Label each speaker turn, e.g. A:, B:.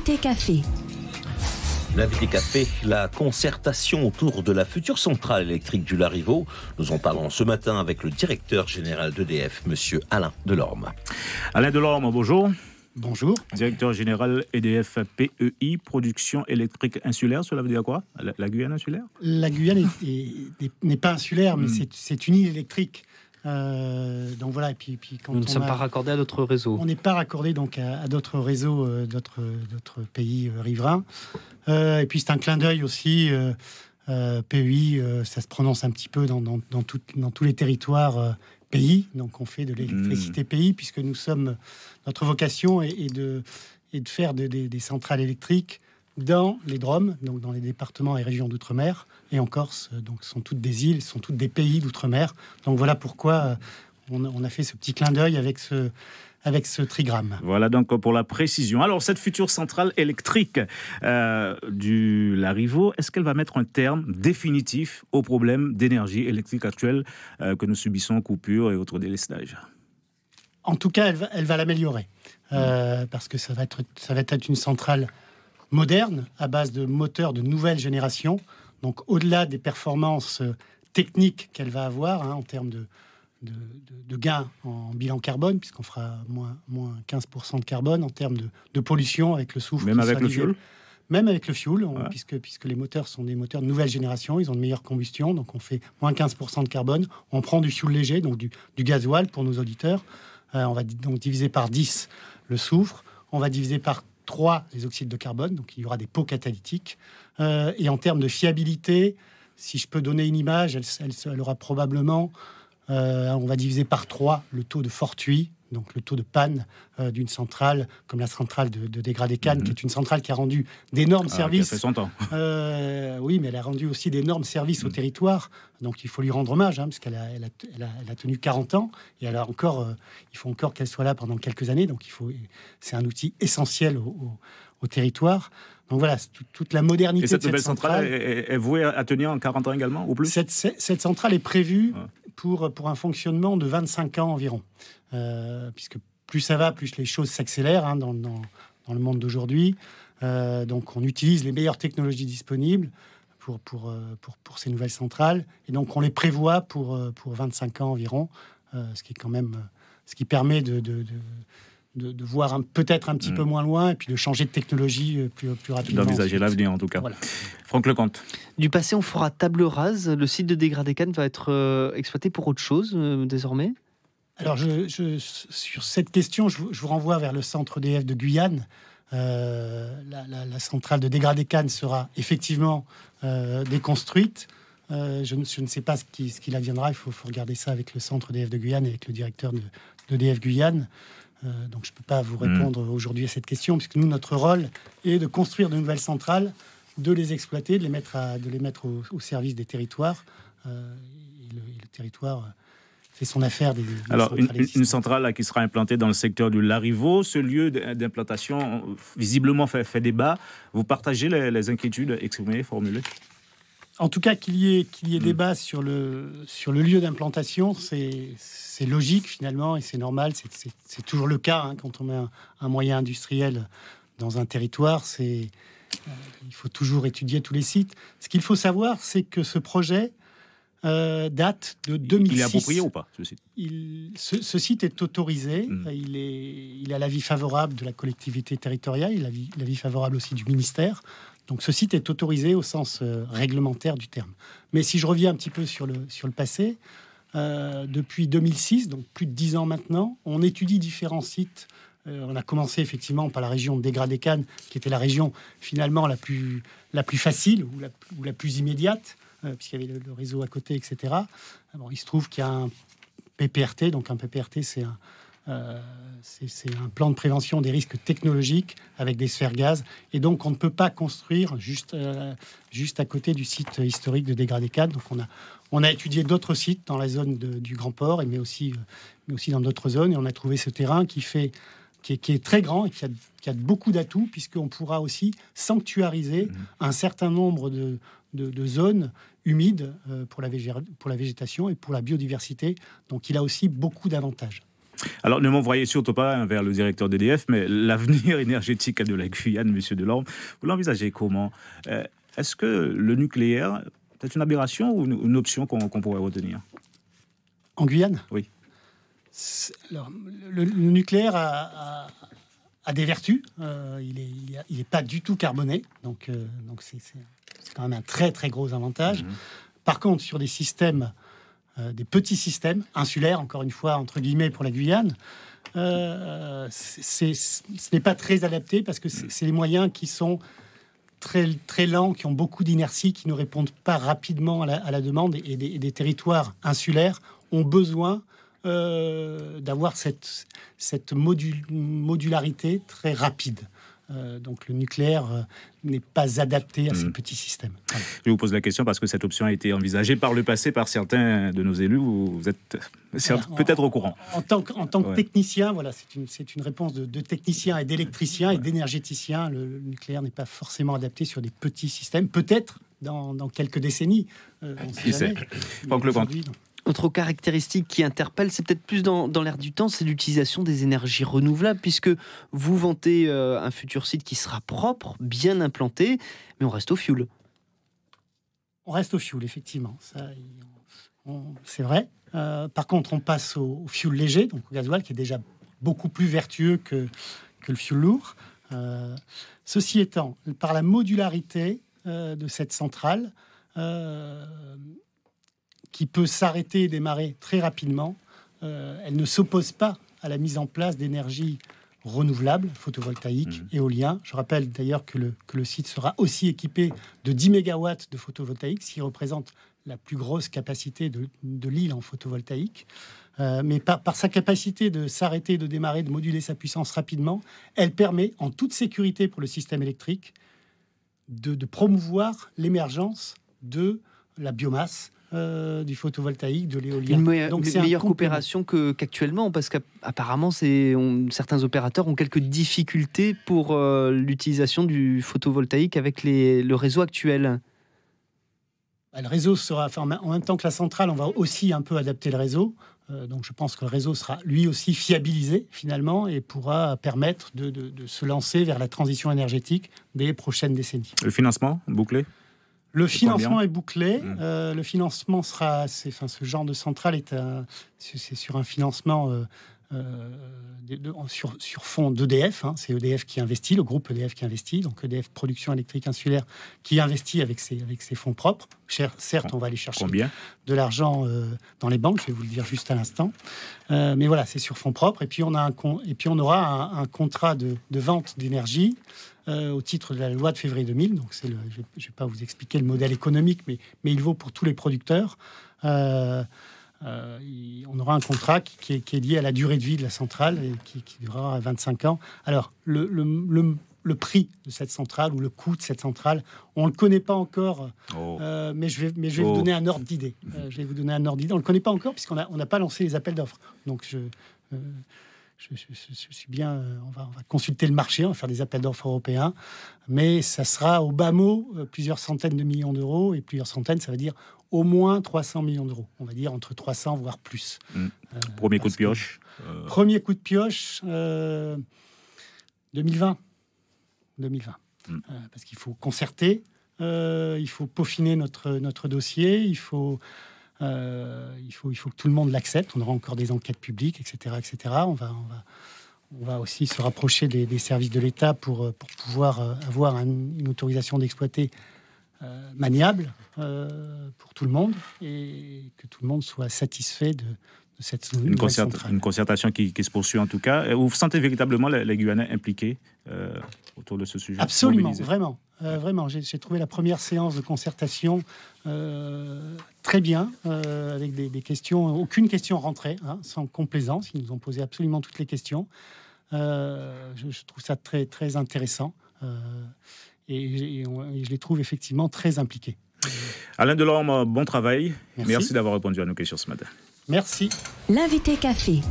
A: L'invité café.
B: L'invité café, la concertation autour de la future centrale électrique du Larivot. Nous en parlons ce matin avec le directeur général d'EDF, monsieur Alain Delorme.
C: Alain Delorme, bonjour.
D: Bonjour.
C: Directeur général EDF PEI, production électrique insulaire, cela veut dire quoi ? La Guyane insulaire ?
D: La Guyane n'est pas insulaire, mais c'est une île électrique. Donc voilà, et puis quand
E: nous ne sommes pas raccordés à d'autres réseaux.
D: On n'est pas raccordé donc à d'autres réseaux, d'autres pays riverains. Et puis c'est un clin d'œil aussi. PEI, ça se prononce un petit peu dans tous les territoires pays. Donc on fait de l'électricité pays, puisque notre vocation est de faire des centrales électriques dans les DROM, donc dans les départements et régions d'outre-mer, et en Corse. Donc ce sont toutes des îles, ce sont toutes des pays d'outre-mer. Donc voilà pourquoi on a fait ce petit clin d'œil avec ce trigramme.
C: Voilà donc pour la précision. Alors cette future centrale électrique du Larivot, est-ce qu'elle va mettre un terme définitif au problème d'énergie électrique actuel que nous subissons, coupures et autres délestages ?
D: En tout cas, elle va l'améliorer. Parce que ça va être une centrale moderne, à base de moteurs de nouvelle génération. Donc au-delà des performances techniques qu'elle va avoir, en termes de gains en bilan carbone, puisqu'on fera moins 15% de carbone, en termes de pollution avec le soufre.
C: Même avec le fioul ?
D: Même avec le fioul, puisque les moteurs sont des moteurs de nouvelle génération, ils ont de meilleure combustion, donc on fait moins 15% de carbone. On prend du fioul léger, donc du gasoil pour nos auditeurs. On va donc diviser par 10 le soufre, on va diviser par 3 les oxydes de carbone, donc il y aura des pots catalytiques. Et en termes de fiabilité, si je peux donner une image, elle aura probablement, on va diviser par 3 le taux de fortuit, donc le taux de panne d'une centrale comme la centrale de Degradé-Cannes, qui est une centrale qui a rendu d'énormes services.
C: Qui a fait son temps.
D: Oui, mais elle a rendu aussi d'énormes services au territoire. Donc il faut lui rendre hommage, parce qu'elle a tenu 40 ans et il faut encore qu'elle soit là pendant quelques années. Donc c'est un outil essentiel au territoire. Donc voilà, toute la modernité.
C: Et cette nouvelle centrale est vouée à tenir en 40 ans également, ou plus ?
D: Cette centrale est prévue pour un fonctionnement de 25 ans environ. Puisque plus ça va, plus les choses s'accélèrent dans le monde d'aujourd'hui. Donc on utilise les meilleures technologies disponibles pour ces nouvelles centrales. Et donc on les prévoit pour 25 ans environ, ce qui permet de voir peut-être un petit peu moins loin et puis de changer de technologie plus rapidement.
C: D'envisager l'avenir en tout cas. Voilà. Franck Lecomte.
E: Du passé, on fera table rase. Le site de Degradé-Cannes va être exploité pour autre chose désormais ?
D: Alors, sur cette question, je vous renvoie vers le centre EDF de Guyane. La centrale de Degradé-Cannes sera effectivement déconstruite. Je ne sais pas ce qu'il adviendra. Il faut regarder ça avec le centre EDF de Guyane et avec le directeur d'EDF Guyane. Donc, je ne peux pas vous répondre aujourd'hui à cette question, puisque nous, notre rôle est de construire de nouvelles centrales, de les exploiter, de les mettre au service des territoires. Et le territoire fait son affaire.
C: Alors, une centrale qui sera implantée dans le secteur du Larivot. Ce lieu d'implantation, visiblement, fait débat. Vous partagez les inquiétudes exprimées, formulées ?
D: En tout cas, qu'il y ait débat sur le lieu d'implantation, c'est logique finalement et c'est normal. C'est toujours le cas quand on met un moyen industriel dans un territoire. Il faut toujours étudier tous les sites. Ce qu'il faut savoir, c'est que ce projet date de 2006.
C: Il est approprié ou pas, ce site ?
D: Ce site est autorisé. Il a l'avis favorable de la collectivité territoriale. Il a l'avis favorable aussi du ministère. Donc ce site est autorisé au sens réglementaire du terme. Mais si je reviens un petit peu sur le passé, depuis 2006, donc plus de 10 ans maintenant, on étudie différents sites. On a commencé effectivement par la région de Degradé-Cannes, qui était la région finalement la plus facile ou la plus immédiate, puisqu'il y avait le réseau à côté, etc. Bon, il se trouve qu'il y a un PPRT. Donc un PPRT, c'est un plan de prévention des risques technologiques avec des sphères gaz. Et donc, on ne peut pas construire juste à côté du site historique de Degradé-Cannes. Donc, on a étudié d'autres sites dans la zone du Grand Port, mais aussi dans d'autres zones. Et on a trouvé ce terrain qui est très grand et qui a beaucoup d'atouts, puisqu'on pourra aussi sanctuariser un certain nombre de zones humides pour la végétation et pour la biodiversité. Donc, il a aussi beaucoup d'avantages.
C: Alors, ne m'envoyez surtout pas vers le directeur d'EDF, mais l'avenir énergétique de la Guyane, monsieur Delorme, vous l'envisagez comment? Est-ce que le nucléaire, c'est une aberration ou une option qu'on pourrait retenir?
D: En Guyane?
C: Oui.
D: Alors, le nucléaire a des vertus. Il n'est pas du tout carboné, donc c'est quand même un très très gros avantage. Par contre, sur des systèmes, des petits systèmes insulaires, encore une fois entre guillemets pour la Guyane, ce n'est pas très adapté parce que c'est les moyens qui sont très, très lents, qui ont beaucoup d'inertie, qui ne répondent pas rapidement à la demande, et des territoires insulaires ont besoin d'avoir cette modularité très rapide. Donc le nucléaire n'est pas adapté à ces petits systèmes. Voilà.
C: Je vous pose la question parce que cette option a été envisagée par le passé par certains de nos élus. Vous êtes peut-être au courant.
D: En tant que technicien, voilà, c'est une réponse de technicien et d'électricien et d'énergéticien. Le nucléaire n'est pas forcément adapté sur des petits systèmes. Peut-être dans quelques décennies.
C: Qui sait. Franck Lecomte.
E: Autre caractéristique qui interpelle, c'est peut-être plus dans l'air du temps, c'est l'utilisation des énergies renouvelables, puisque vous vantez un futur site qui sera propre, bien implanté, mais on reste au fioul.
D: On reste au fioul, effectivement. Ça, c'est vrai. Par contre, on passe au fioul léger, donc au gasoil, qui est déjà beaucoup plus vertueux que le fioul lourd. Ceci étant, par la modularité de cette centrale, qui peut s'arrêter et démarrer très rapidement, elle ne s'oppose pas à la mise en place d'énergies renouvelables, photovoltaïques, éolien. Je rappelle d'ailleurs que le site sera aussi équipé de 10 MW de photovoltaïque, ce qui représente la plus grosse capacité de l'île en photovoltaïque. Mais par sa capacité de s'arrêter, de démarrer, de moduler sa puissance rapidement, elle permet, en toute sécurité pour le système électrique, de promouvoir l'émergence de la biomasse, du photovoltaïque, de l'éolien.
E: Donc c'est une meilleure coopération qu'actuellement, parce qu'apparemment certains opérateurs ont quelques difficultés pour l'utilisation du photovoltaïque avec le réseau actuel.
D: Le réseau sera, en même temps que la centrale, on va aussi un peu adapter le réseau. Donc je pense que le réseau sera lui aussi fiabilisé finalement et pourra permettre de se lancer vers la transition énergétique des prochaines décennies.
C: Le financement bouclé?
D: Le financement est bouclé. Le financement sera... ce genre de centrale c'est sur un financement sur fond d'EDF. C'est EDF qui investit, le groupe EDF qui investit. Donc EDF Production électrique insulaire qui investit avec ses fonds propres. Certes, on va aller chercher de l'argent dans les banques, je vais vous le dire juste à l'instant. Mais voilà, c'est sur fonds propres. Et puis on aura un contrat de vente d'énergie au titre de la loi de février 2000. Donc je ne vais pas vous expliquer le modèle économique, mais il vaut pour tous les producteurs. On aura un contrat qui est lié à la durée de vie de la centrale et qui durera 25 ans. Alors, le prix de cette centrale ou le coût de cette centrale, on ne le connaît pas encore, mais je vais vous donner un ordre d'idée. On ne le connaît pas encore puisqu'on n'a pas lancé les appels d'offres. Donc, je suis bien, on va consulter le marché, on va faire des appels d'offres européens, mais ça sera au bas mot plusieurs centaines de millions d'euros, et plusieurs centaines, ça veut dire au moins 300 millions d'euros. On va dire entre 300 voire plus.
C: Premier coup de pioche.
D: Premier coup de pioche 2020. Parce qu'il faut concerter, il faut peaufiner notre dossier, il faut que tout le monde l'accepte. On aura encore des enquêtes publiques, etc. On va aussi se rapprocher des services de l'État pour pouvoir avoir une autorisation d'exploiter maniable pour tout le monde et que tout le monde soit satisfait de cette nouvelle centrale.
C: Une concertation qui se poursuit en tout cas. Vous sentez véritablement les Guyanais impliqués autour de ce sujet?
D: Absolument, vraiment. Vraiment, j'ai trouvé la première séance de concertation très bien, avec des questions, aucune question rentrée, sans complaisance. Ils nous ont posé absolument toutes les questions. Je trouve ça très, très intéressant et je les trouve effectivement très impliqués.
C: Alain Delorme, bon travail. Merci d'avoir répondu à nos questions ce matin.
D: Merci.
A: L'invité café.